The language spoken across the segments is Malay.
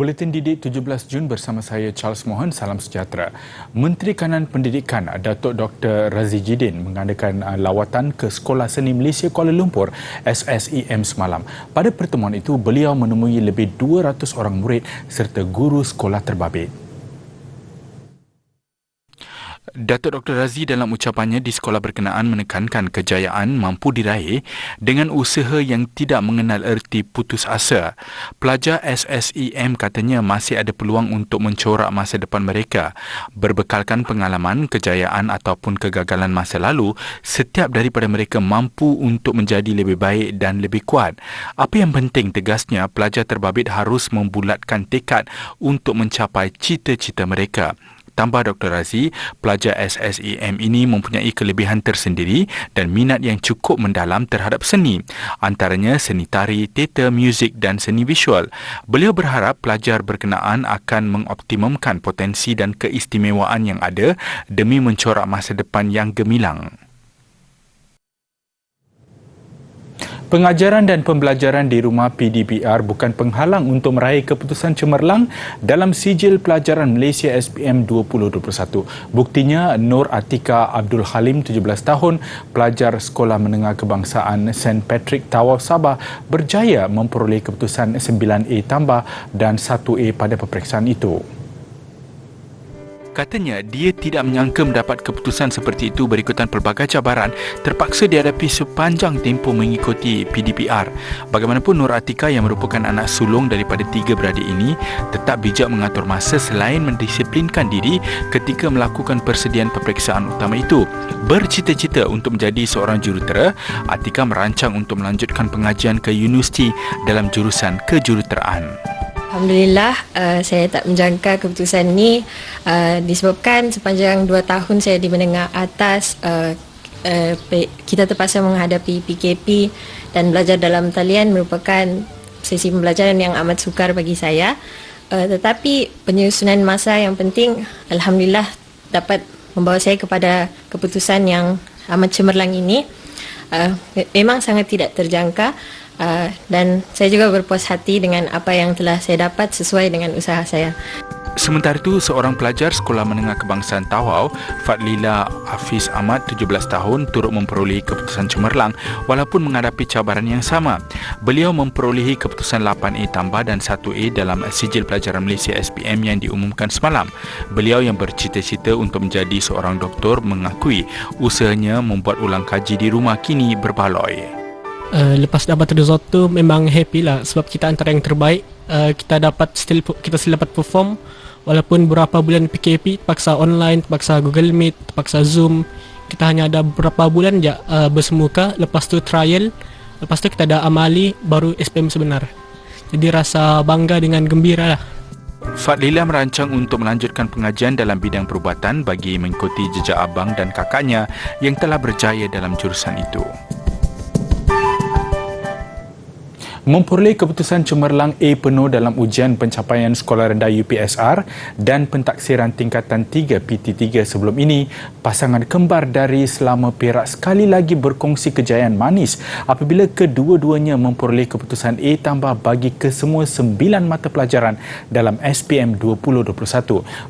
Buletin Didik 17 Jun bersama saya Charles Mohan. Salam sejahtera. Menteri Kanan Pendidikan Datuk Dr. Razzie Jidin mengadakan lawatan ke Sekolah Seni Malaysia Kuala Lumpur SSEM semalam. Pada pertemuan itu, beliau menemui lebih 200 orang murid serta guru sekolah terbabit. Datuk Dr. Razzie dalam ucapannya di sekolah berkenaan menekankan kejayaan mampu diraih dengan usaha yang tidak mengenal erti putus asa. Pelajar SSEM katanya masih ada peluang untuk mencorak masa depan mereka. Berbekalkan pengalaman, kejayaan ataupun kegagalan masa lalu, setiap daripada mereka mampu untuk menjadi lebih baik dan lebih kuat. Apa yang penting, tegasnya, pelajar terbabit harus membulatkan tekad untuk mencapai cita-cita mereka. Tambah Dr. Razzie, pelajar SSEM ini mempunyai kelebihan tersendiri dan minat yang cukup mendalam terhadap seni, antaranya seni tari, teater, muzik dan seni visual. Beliau berharap pelajar berkenaan akan mengoptimumkan potensi dan keistimewaan yang ada demi mencorak masa depan yang gemilang. Pengajaran dan pembelajaran di rumah PDPR bukan penghalang untuk meraih keputusan cemerlang dalam sijil pelajaran Malaysia SPM 2021. Buktinya, Nur Atika Abdul Halim, 17 tahun, pelajar Sekolah Menengah Kebangsaan St. Patrick Tawau Sabah, berjaya memperoleh keputusan 9A tambah dan 1A pada peperiksaan itu. Katanya, dia tidak menyangka mendapat keputusan seperti itu berikutan pelbagai cabaran terpaksa dihadapi sepanjang tempoh mengikuti PDPR. Bagaimanapun, Nur Atika yang merupakan anak sulung daripada 3 beradik ini tetap bijak mengatur masa selain mendisiplinkan diri ketika melakukan persediaan peperiksaan utama itu. Bercita-cita untuk menjadi seorang jurutera, Atika merancang untuk melanjutkan pengajian ke universiti dalam jurusan kejuruteraan. Alhamdulillah, saya tak menjangka keputusan ini disebabkan sepanjang 2 tahun saya di menengah atas, kita terpaksa menghadapi PKP dan belajar dalam talian merupakan sesi pembelajaran yang amat sukar bagi saya. Tetapi penyusunan masa yang penting, Alhamdulillah, dapat membawa saya kepada keputusan yang amat cemerlang ini. Memang sangat tidak terjangka. Dan saya juga berpuas hati dengan apa yang telah saya dapat sesuai dengan usaha saya. Sementara itu, seorang pelajar Sekolah Menengah Kebangsaan Tawau, Fadlila Hafiz Ahmad, 17 tahun, turut memperolehi keputusan cemerlang walaupun menghadapi cabaran yang sama. Beliau memperolehi keputusan 8A tambah dan 1A dalam sijil pelajaran Malaysia SPM yang diumumkan semalam. Beliau yang bercita-cita untuk menjadi seorang doktor mengakui usahanya membuat ulang kaji di rumah kini berbaloi. Lepas dapat result tu memang happy lah sebab kita antara yang terbaik. Kita still dapat perform walaupun beberapa bulan PKP, terpaksa online, terpaksa Google Meet, terpaksa Zoom. Kita hanya ada beberapa bulan je bersemuka, lepas tu trial, lepas tu kita ada amali, baru SPM sebenar. Jadi rasa bangga dengan gembira lah. Fadlila merancang untuk melanjutkan pengajian dalam bidang perubatan bagi mengikuti jejak abang dan kakaknya yang telah berjaya dalam jurusan itu. Memperoleh keputusan cemerlang A penuh dalam ujian pencapaian sekolah rendah UPSR dan pentaksiran tingkatan 3 PT3 sebelum ini, pasangan kembar dari Selama Perak sekali lagi berkongsi kejayaan manis apabila kedua-duanya memperoleh keputusan A tambah bagi kesemua 9 mata pelajaran dalam SPM 2021.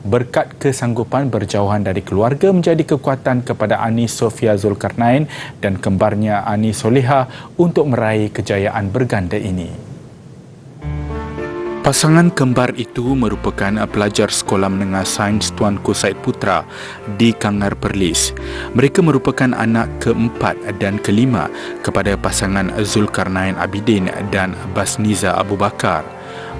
Berkat kesanggupan berjauhan dari keluarga menjadi kekuatan kepada Anis Sofia Zulkarnain dan kembarnya Anis Soleha untuk meraih kejayaan berganda ini. Pasangan kembar itu merupakan pelajar Sekolah Menengah Sains Tuanku Said Putra di Kangar Perlis. Mereka merupakan anak keempat dan kelima kepada pasangan Zulkarnain Abidin dan Basniza Abu Bakar.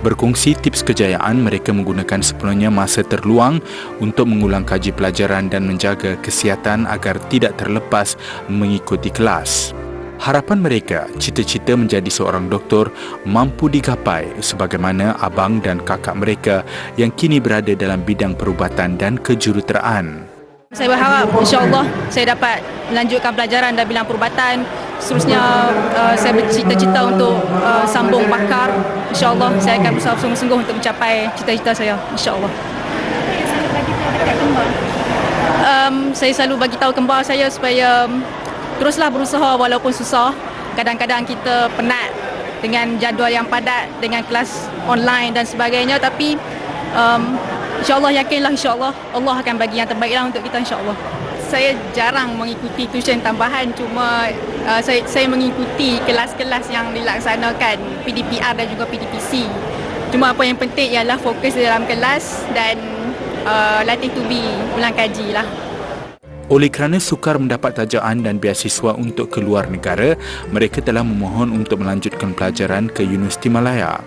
Berkongsi tips kejayaan, mereka menggunakan sepenuhnya masa terluang untuk mengulang kaji pelajaran dan menjaga kesihatan agar tidak terlepas mengikuti kelas. Harapan mereka, cita-cita menjadi seorang doktor mampu digapai sebagaimana abang dan kakak mereka yang kini berada dalam bidang perubatan dan kejuruteraan. Saya berharap insya-Allah saya dapat melanjutkan pelajaran dalam bidang perubatan. Seterusnya saya bercita-cita untuk sambung pakar. Insya-Allah saya akan berusaha sungguh-sungguh untuk mencapai cita-cita saya, insya-Allah. Saya selalu bagi tahu kembar saya supaya teruslah berusaha walaupun susah. Kadang-kadang kita penat dengan jadual yang padat, dengan kelas online dan sebagainya. Tapi insyaAllah, yakinlah insyaAllah Allah akan bagi yang terbaiklah untuk kita insyaAllah. Saya jarang mengikuti tuition tambahan, cuma saya mengikuti kelas-kelas yang dilaksanakan PDPR dan juga PDPC. Cuma apa yang penting ialah fokus dalam kelas dan latih tubi, ulang kaji lah. Oleh kerana sukar mendapat tajaan dan beasiswa untuk keluar negara, mereka telah memohon untuk melanjutkan pelajaran ke Universiti Malaya.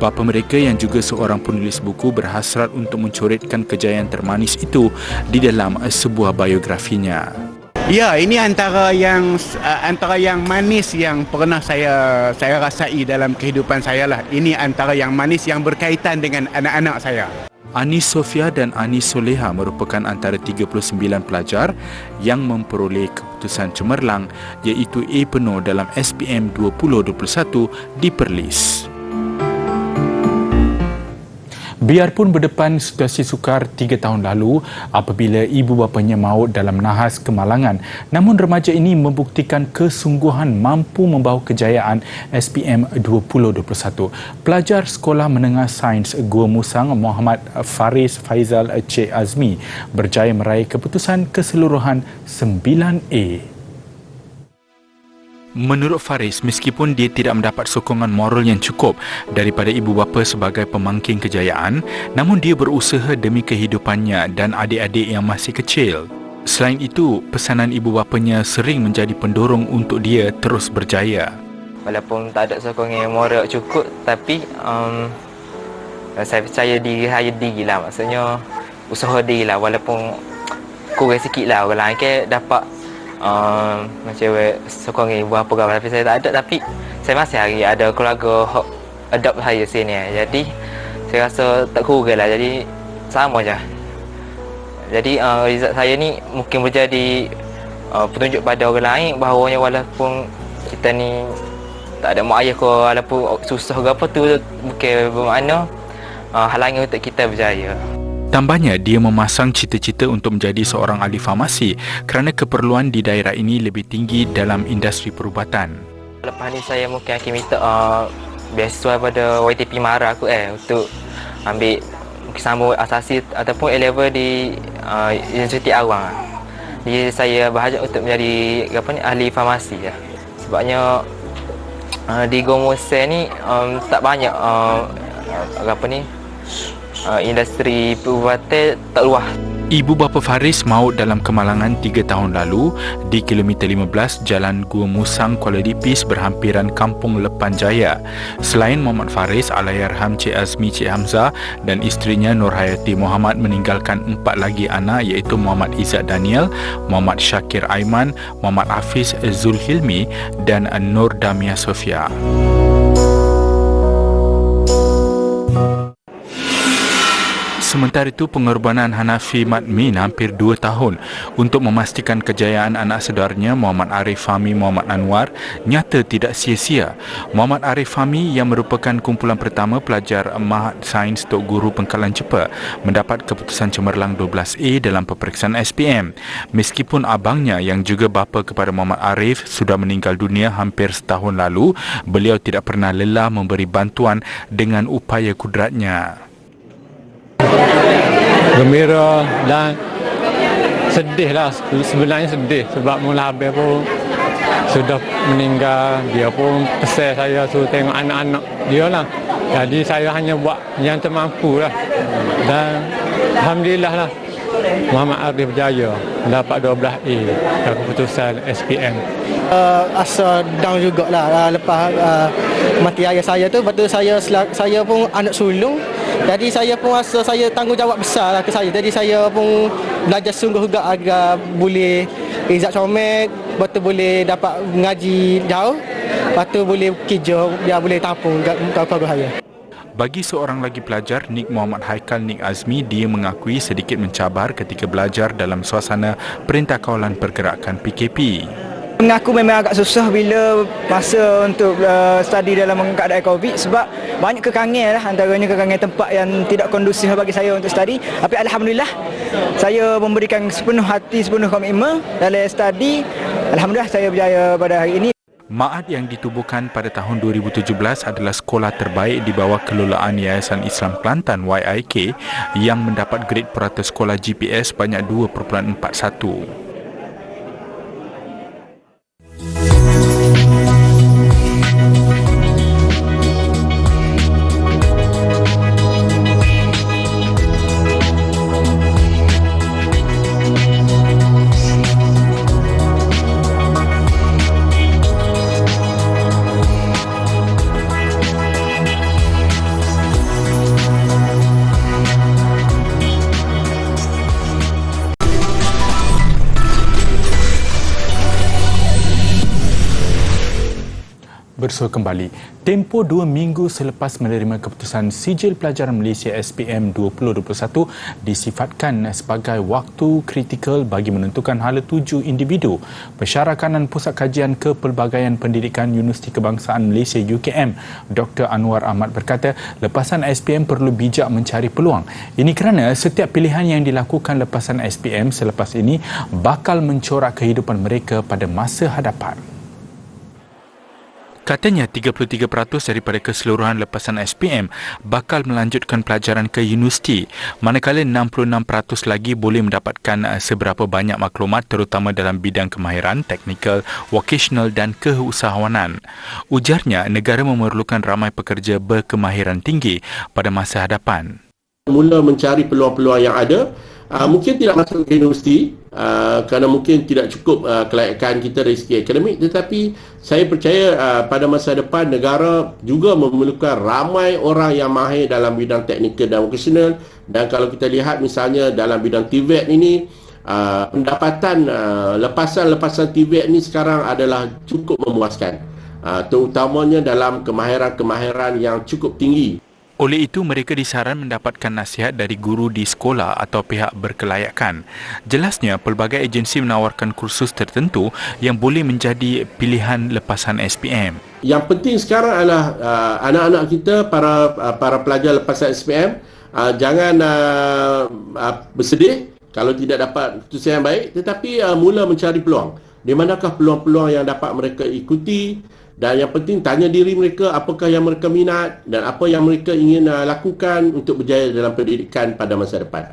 Bapa mereka yang juga seorang penulis buku berhasrat untuk mencoretkan kejayaan termanis itu di dalam sebuah biografinya. Ya, ini antara yang manis yang pernah saya rasai dalam kehidupan saya lah. Ini antara yang manis yang berkaitan dengan anak-anak saya. Anis Sofia dan Anis Soleha merupakan antara 39 pelajar yang memperoleh keputusan cemerlang iaitu A penuh dalam SPM 2021 di Perlis. Biarpun berdepan situasi sukar 3 tahun lalu apabila ibu bapanya maut dalam nahas kemalangan, namun remaja ini membuktikan kesungguhan mampu membawa kejayaan SPM 2021. Pelajar Sekolah Menengah Sains Gua Musang Muhammad Faris Faizal Cik Azmi berjaya meraih keputusan keseluruhan 9A. Menurut Faris, meskipun dia tidak mendapat sokongan moral yang cukup daripada ibu bapa sebagai pemangking kejayaan, namun dia berusaha demi kehidupannya dan adik-adik yang masih kecil. Selain itu, pesanan ibu bapanya sering menjadi pendorong untuk dia terus berjaya. Walaupun tak ada sokongan moral cukup, tapi saya percaya diri lah. Maksudnya, usaha diri lah. Walaupun kurang sikit lah, orang lain ke dapat macam sokongan ibu bapa, tapi saya tak ada. Tapi saya masih hari ada keluarga adopt saya sini, jadi saya rasa tak kurang lah, jadi sama je. Jadi result saya ni mungkin menjadi petunjuk pada orang lain bahawanya walaupun kita ni tak ada mak ayah ke walaupun susah ke apa tu, bukan bermakna halangan untuk kita berjaya. Tambahnya, dia memasang cita-cita untuk menjadi seorang ahli farmasi kerana keperluan di daerah ini lebih tinggi dalam industri perubatan. Lepas ni saya mungkin akan minta beasiswa pada YTP Mara aku untuk ambil mungkin sambung asasi ataupun A-level di Universiti Awang. Jadi saya berhajat untuk menjadi ahli farmasi lah. Sebabnya di Gomose ni tak banyak industri perubatan tak luas. Ibu bapa Faris maut dalam kemalangan 3 tahun lalu di kilometer 15 Jalan Gua Musang, Kuala Lipis berhampiran Kampung Lepan Jaya. Selain Muhammad Faris, Allahyarham Cik Azmi Cik Hamzah dan isterinya Nur Hayati Muhammad meninggalkan 4 lagi anak iaitu Muhammad Izzat Daniel, Muhammad Syakir Aiman, Muhammad Hafiz Zulhilmi dan Nur Damia Sofia. Sementara itu, pengorbanan Hanafi Madmin hampir 2 tahun untuk memastikan kejayaan anak saudaranya Muhammad Arif Fahmi Muhammad Anwar nyata tidak sia-sia. Muhammad Arif Fahmi yang merupakan kumpulan pertama pelajar Mahat Sains Tok Guru Pengkalan Cepa mendapat keputusan cemerlang 12A dalam peperiksaan SPM. Meskipun abangnya yang juga bapa kepada Muhammad Arif sudah meninggal dunia hampir setahun lalu, beliau tidak pernah lelah memberi bantuan dengan upaya kudratnya. Gembira dan sedih lah, sebenarnya sedih sebab mula habis pun sudah meninggal. Dia pun pesan saya suruh tengok anak-anak dia lah, jadi saya hanya buat yang termampu lah. Dan Alhamdulillah lah, Muhammad Arif berjaya dapat 12A keputusan SPM. Asa down jugalah lepas mati ayah saya tu. Betul, saya pun anak sulung, jadi saya pun rasa saya tanggungjawab besar lah ke saya. Jadi saya pun belajar sungguh juga agar boleh result comel, betul boleh dapat mengaji jauh, lepas tu boleh kerja, dia boleh tampung keluarga saya. Bagi seorang lagi pelajar, Nik Muhammad Haikal Nik Azmi, dia mengakui sedikit mencabar ketika belajar dalam suasana Perintah Kawalan Pergerakan PKP. Mengaku memang agak susah bila masa untuk study dalam keadaan COVID sebab banyak kekangan lah, antaranya kekangan tempat yang tidak kondusif bagi saya untuk study. Tapi Alhamdulillah, saya memberikan sepenuh hati, sepenuh komitmen dalam study. Alhamdulillah saya berjaya pada hari ini. Ma'had yang ditubuhkan pada tahun 2017 adalah sekolah terbaik di bawah kelolaan Yayasan Islam Kelantan YIK yang mendapat grade purata sekolah GPS banyak 2.41. Bersua kembali. Tempoh 2 minggu selepas menerima keputusan Sijil Pelajaran Malaysia SPM 2021 disifatkan sebagai waktu kritikal bagi menentukan hala tuju individu. Pensyarah kanan Pusat Kajian Kepelbagaian Pendidikan Universiti Kebangsaan Malaysia UKM, Dr. Anwar Ahmad berkata, lepasan SPM perlu bijak mencari peluang. Ini kerana setiap pilihan yang dilakukan lepasan SPM selepas ini bakal mencorak kehidupan mereka pada masa hadapan. Katanya 33% daripada keseluruhan lepasan SPM bakal melanjutkan pelajaran ke universiti, manakala 66% lagi boleh mendapatkan seberapa banyak maklumat terutama dalam bidang kemahiran, teknikal, vocational dan keusahawanan. Ujarnya, negara memerlukan ramai pekerja berkemahiran tinggi pada masa hadapan. Mula mencari peluang-peluang yang ada, mungkin tidak masuk ke universiti kerana mungkin tidak cukup kelayakan kita dari segi akademik, tetapi saya percaya pada masa depan negara juga memerlukan ramai orang yang mahir dalam bidang teknikal dan vocational. Dan kalau kita lihat misalnya dalam bidang TVET ini, pendapatan lepasan TVET ini sekarang adalah cukup memuaskan, terutamanya dalam kemahiran-kemahiran yang cukup tinggi. Oleh itu, mereka disaran mendapatkan nasihat dari guru di sekolah atau pihak berkelayakan. Jelasnya, pelbagai agensi menawarkan kursus tertentu yang boleh menjadi pilihan lepasan SPM. Yang penting sekarang adalah anak-anak kita, para pelajar lepasan SPM, jangan bersedih kalau tidak dapat keputusan yang baik, tetapi mula mencari peluang. Di manakah peluang-peluang yang dapat mereka ikuti? Dan yang penting, tanya diri mereka apakah yang mereka minat dan apa yang mereka ingin lakukan untuk berjaya dalam pendidikan pada masa depan.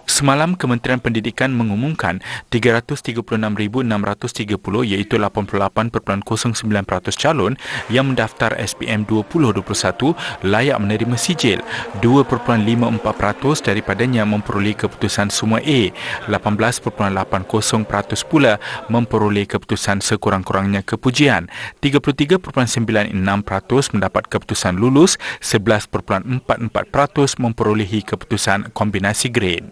Semalam, Kementerian Pendidikan mengumumkan 336,630 iaitu 88.09% calon yang mendaftar SPM 2021 layak menerima sijil. 2.54% daripadanya memperoleh keputusan semua A. 18.80% pula memperoleh keputusan sekurang-kurangnya kepujian. 33.96% mendapat keputusan lulus. 11.44% memperolehi keputusan kombinasi grade.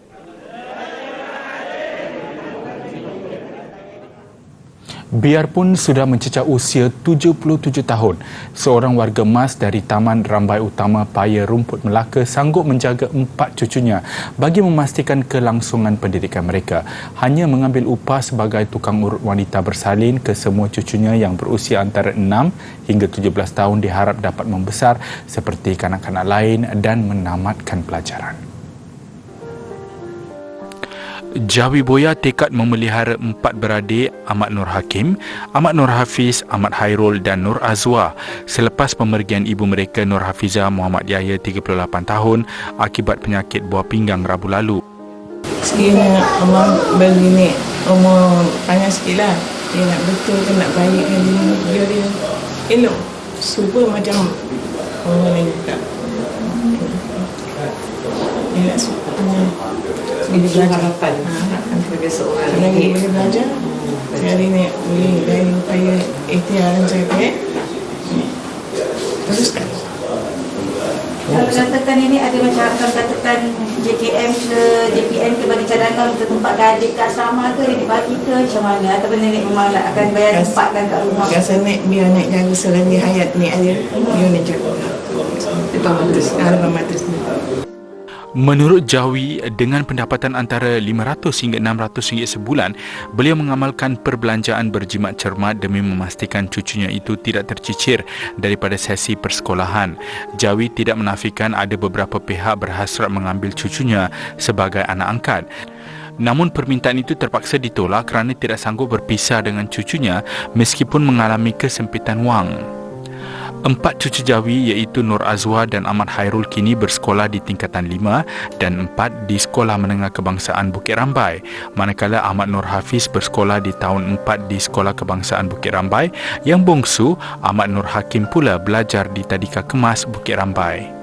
Biarpun sudah mencecah usia 77 tahun, seorang warga emas dari Taman Rambai Utama Paya Rumput Melaka sanggup menjaga 4 cucunya bagi memastikan kelangsungan pendidikan mereka. Hanya mengambil upah sebagai tukang urut wanita bersalin ke semua cucunya yang berusia antara 6 hingga 17 tahun diharap dapat membesar seperti kanak-kanak lain dan menamatkan pelajaran. Jawi Boya tekad memelihara 4 beradik Ahmad Nur Hakim, Ahmad Nur Hafiz, Ahmad Hairul dan Nur Azwa selepas pemergian ibu mereka Nur Hafizah Muhammad Yahya 38 tahun akibat penyakit buah pinggang Rabu lalu. Sekiranya Allah bagi ni umur panjang sikit lah, dia nak betul ke nak baikkan dia elok super macam orang lain juga. Dia nak super dia harapan kepada seorang lagi boleh belajar. Hari ni boleh dari upaya ikhtiar dan saya teruskan. Kalau katakan ini ada macam katakan JKM ke JPN ke bagi cadangan untuk tempat ke adik ke asrama ke dia dibagi ke macam mana, ataupun nenek memang nak akan bayar tempatkan kat rumah? Rasa biar naik jaga selagi hayat ni ada, dia nak jaga depan matris ni. Menurut Jawi, dengan pendapatan antara RM500 hingga RM600 sebulan, beliau mengamalkan perbelanjaan berjimat cermat demi memastikan cucunya itu tidak tercicir daripada sesi persekolahan. Jawi tidak menafikan ada beberapa pihak berhasrat mengambil cucunya sebagai anak angkat. Namun permintaan itu terpaksa ditolak kerana tidak sanggup berpisah dengan cucunya meskipun mengalami kesempitan wang. 4 cucu Jawi iaitu Nur Azwa dan Ahmad Hairul kini bersekolah di tingkatan 5 dan 4 di Sekolah Menengah Kebangsaan Bukit Rambai, manakala Ahmad Nur Hafiz bersekolah di tahun 4 di Sekolah Kebangsaan Bukit Rambai. Yang bongsu, Ahmad Nur Hakim pula belajar di Tadika Kemas Bukit Rambai.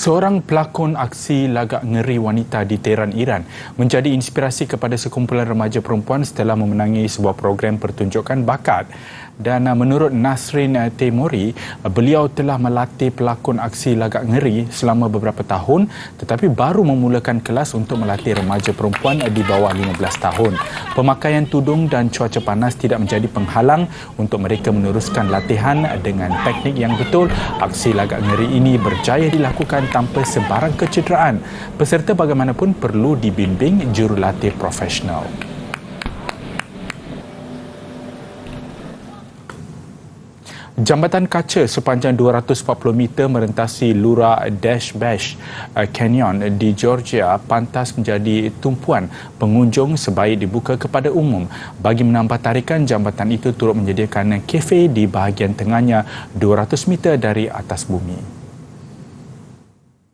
Seorang pelakon aksi lagak ngeri wanita di Tehran, Iran menjadi inspirasi kepada sekumpulan remaja perempuan setelah memenangi sebuah program pertunjukan bakat. Dan menurut Nasrin Teimuri, beliau telah melatih pelakon aksi lagak ngeri selama beberapa tahun tetapi baru memulakan kelas untuk melatih remaja perempuan di bawah 15 tahun. Pemakaian tudung dan cuaca panas tidak menjadi penghalang untuk mereka meneruskan latihan dengan teknik yang betul. Aksi lagak ngeri ini berjaya dilakukan tanpa sebarang kecederaan. Peserta bagaimanapun perlu dibimbing jurulatih profesional. Jambatan kaca sepanjang 240 meter merentasi Lura Dash Bash Canyon di Georgia pantas menjadi tumpuan pengunjung sebaik dibuka kepada umum. Bagi menambah tarikan, jambatan itu turut menyediakan kafe di bahagian tengahnya 200 meter dari atas bumi.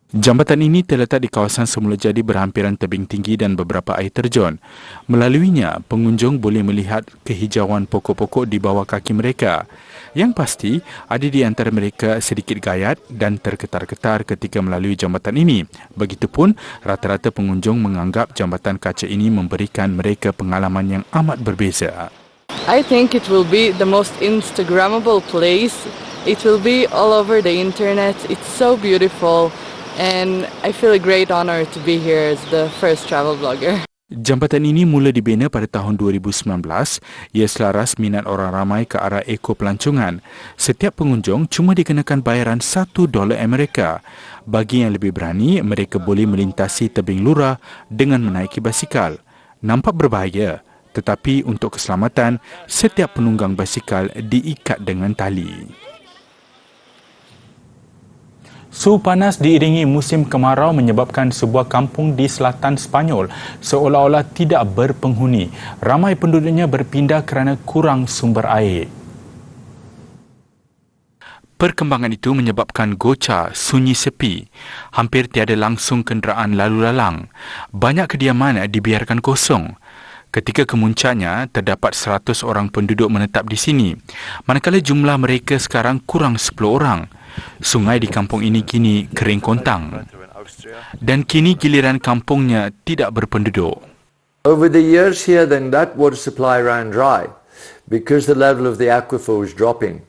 Jambatan ini terletak di kawasan semula jadi berhampiran tebing tinggi dan beberapa air terjun. Melaluinya, pengunjung boleh melihat kehijauan pokok-pokok di bawah kaki mereka. Yang pasti, ada di antara mereka sedikit gayat dan terketar-ketar ketika melalui jambatan ini. Begitupun, rata-rata pengunjung menganggap jambatan kaca ini memberikan mereka pengalaman yang amat berbeza. I think it will be the most Instagrammable place. It will be all over the internet. It's so beautiful. And I feel a great honor to be here as the first travel blogger. Jambatan ini mula dibina pada tahun 2019. Ia selaras minat orang ramai ke arah eko-pelancongan. Setiap pengunjung cuma dikenakan bayaran $1 Amerika. Bagi yang lebih berani, mereka boleh melintasi tebing Lura dengan menaiki basikal. Nampak berbahaya, tetapi untuk keselamatan, setiap penunggang basikal diikat dengan tali. Suhu panas diiringi musim kemarau menyebabkan sebuah kampung di selatan Sepanyol seolah-olah tidak berpenghuni. Ramai penduduknya berpindah kerana kurang sumber air. Perkembangan itu menyebabkan Gocha sunyi sepi. Hampir tiada langsung kenderaan lalu lalang. Banyak kediaman dibiarkan kosong. Ketika kemuncaknya, terdapat 100 orang penduduk menetap di sini. Manakala jumlah mereka sekarang kurang 10 orang. Sungai di kampung ini kini kering kontang. Dan kini giliran kampungnya tidak berpenduduk. Over the years here, then that water supply ran dry because the level of the aquifer was dropping.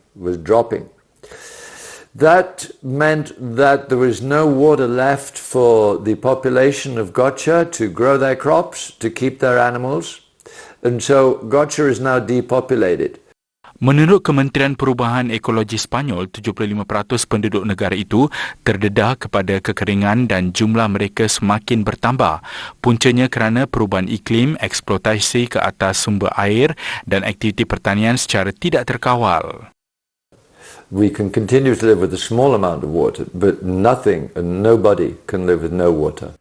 That meant that there was no water left for the population of Gocha to grow their crops, to keep their animals, and so Gocha is now depopulated. Menurut Kementerian Perubahan Ekologi Sepanyol, 75% penduduk negara itu terdedah kepada kekeringan dan jumlah mereka semakin bertambah. Puncanya kerana perubahan iklim, eksploitasi ke atas sumber air dan aktiviti pertanian secara tidak terkawal. We can continue to live with a small amount of water, but nothing and nobody can live with no water.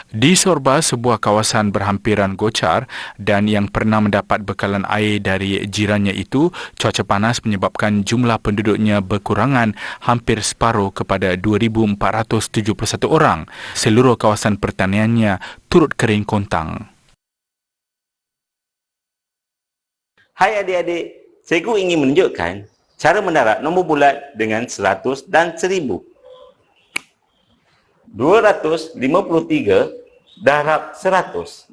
Di Sorba, sebuah kawasan berhampiran Gochar dan yang pernah mendapat bekalan air dari jirannya itu, cuaca panas menyebabkan jumlah penduduknya berkurangan hampir separuh kepada 2,471 orang. Seluruh kawasan pertaniannya turut kering kontang. Hai adik-adik, cikgu ingin menunjukkan cara mendarat nombor bulat dengan 100 dan 1000. 253 darab 100.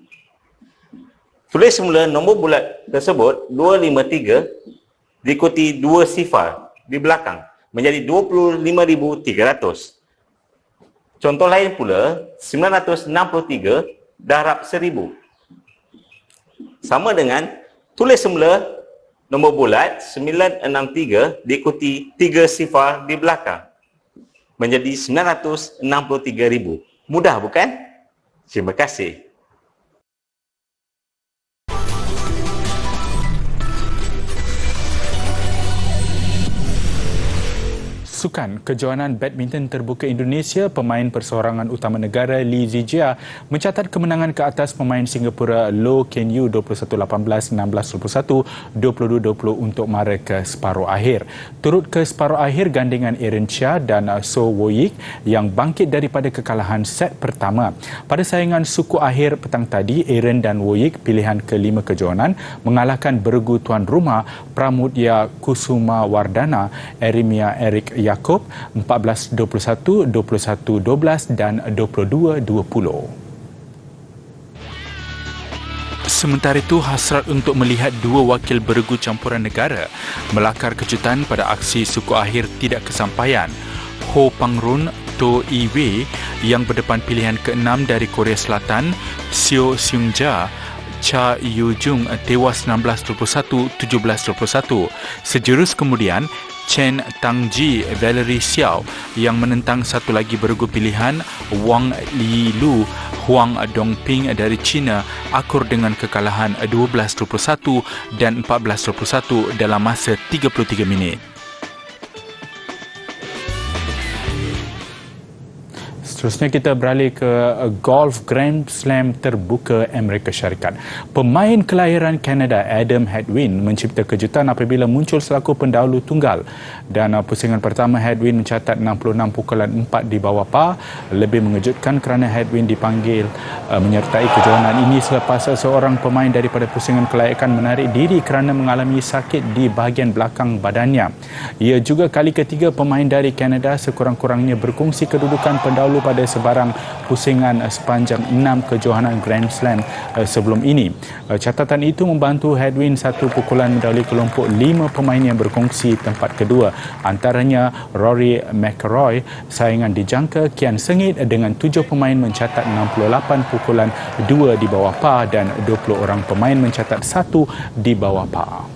Tulis semula nombor bulat tersebut 253 diikuti 2 sifar di belakang menjadi 25,300. Contoh lain pula 963 darab 1000. Sama dengan tulis semula nombor bulat 963 diikuti 3 sifar di belakang menjadi 963,000. Mudah bukan? Terima kasih. Sukan Kejohanan Badminton Terbuka Indonesia, pemain perseorangan utama negara Lee Zijia mencatat kemenangan ke atas pemain Singapura Loh Ken Yew 21-18, 16-21, 22-20 untuk mara ke separuh akhir. Turut ke separuh akhir gandingan Aaron Chia dan So Woyik yang bangkit daripada kekalahan set pertama. Pada saingan suku akhir petang tadi, Aaron dan Woyik, pilihan ke-5 kejohanan, mengalahkan beregu tuan rumah Pramudya Kusuma Wardana, Erimia Eric Yaakob 14-21, 21-12 dan 22-20. Sementara itu, hasrat untuk melihat dua wakil beregu campuran negara melakar kejutan pada aksi suku akhir tidak kesampaian. Ho Pangrun To Iwe yang berdepan pilihan ke-6 dari Korea Selatan, Seo Seung-ja Cha Yu-jung tewas 16-21, 17-21. Sejurus kemudian, Chen Tangji Valerie Xiao yang menentang satu lagi beregu pilihan Wang Lilu Huang Dongping dari China akur dengan kekalahan 12-21 dan 14-21 dalam masa 33 minit. Seterusnya kita beralih ke Golf Grand Slam terbuka Amerika Syarikat. Pemain kelahiran Kanada Adam Hadwin mencipta kejutan apabila muncul selaku pendahulu tunggal. Dan pusingan pertama Hadwin mencatat 66 pukulan 4 di bawah par. Lebih mengejutkan kerana Hadwin dipanggil menyertai kejohanan ini selepas seorang pemain daripada pusingan kelayakan menarik diri kerana mengalami sakit di bahagian belakang badannya. Ia juga kali ketiga pemain dari Kanada sekurang-kurangnya berkongsi kedudukan pendahulu pada sebarang pusingan sepanjang 6 kejohanan Grand Slam sebelum ini. Catatan itu membantu Hadwin satu pukulan mendahului kelompok 5 pemain yang berkongsi tempat kedua. Antaranya Rory McIlroy. Saingan dijangka kian sengit dengan 7 pemain mencatat 68 pukulan 2 di bawah par dan 20 orang pemain mencatat 1 di bawah par.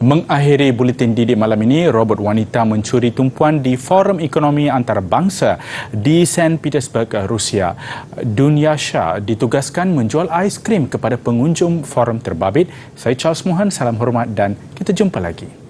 Mengakhiri buletin didik malam ini, robot wanita mencuri tumpuan di Forum Ekonomi Antarabangsa di St. Petersburg, Rusia. Dunyasha ditugaskan menjual aiskrim kepada pengunjung forum terbabit. Saya Charles Mohan, salam hormat dan kita jumpa lagi.